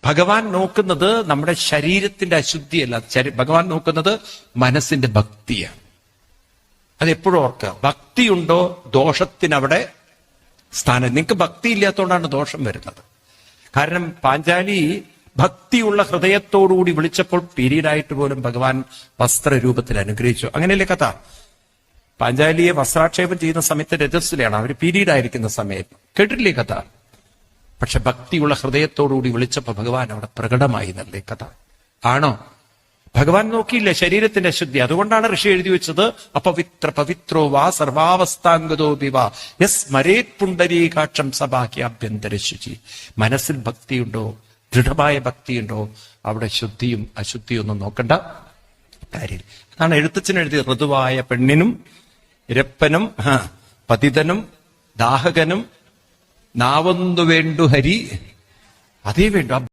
ഭഗവാൻ നോക്കുന്നത് നമ്മുടെ ശരീരത്തിന്റെ അശുദ്ധിയല്ല, ഭഗവാൻ നോക്കുന്നത് മനസ്സിന്റെ ഭക്തിയാണ്. അതെപ്പോഴും ഓർക്കുക. ഭക്തിയുണ്ടോ ദോഷത്തിനവിടെ സ്ഥാനം. നിങ്ങൾക്ക് ഭക്തി ഇല്ലാത്തതുകൊണ്ടാണ് ദോഷം വരുന്നത്. കാരണം പാഞ്ചാലി ഭക്തിയുള്ള ഹൃദയത്തോടുകൂടി വിളിച്ചപ്പോൾ പീരീഡായിട്ട് പോലും ഭഗവാൻ വസ്ത്രരൂപത്തിൽ അനുഗ്രഹിച്ചു. അങ്ങനെയല്ലേ കഥ? പാഞ്ചാലിയെ വസ്ത്രാക്ഷേപം ചെയ്യുന്ന സമയത്ത് രജസ്സിലാണ്, അവർ പീരീഡായിരിക്കുന്ന സമയത്ത്. കേട്ടിട്ടില്ലേ കഥ? പക്ഷെ ഭക്തിയുള്ള ഹൃദയത്തോടുകൂടി വിളിച്ചപ്പോൾ ഭഗവാൻ അവിടെ പ്രകടമായി എന്നല്ലേ കഥ? ആണോ? ഭഗവാൻ നോക്കിയില്ല ശരീരത്തിന്റെ അശുദ്ധി. അതുകൊണ്ടാണ് ഋഷി എഴുതി വെച്ചത് അപവിത്ര പവിത്രോ വാ സർവാവസ്ഥാംഗതോ വിവാ യസ് മരേത് പുണ്ടരീകാക്ഷം സഭാഹ്യാഭ്യന്തര ശുചി. മനസ്സിൽ ഭക്തിയുണ്ടോ, ദൃഢമായ ഭക്തിയുണ്ടോ, അവിടെ ശുദ്ധിയും അശുദ്ധിയും ഒന്നും നോക്കണ്ട കാര്യം. അതാണ് എഴുത്തച്ഛൻ എഴുതിയ ഋതുവായ പെണ്ണിനും ഇരപ്പനും പതിതനും ദാഹകനും നാവൊന്നു വേണ്ടു ഹരി, അതേ വേണ്ടു.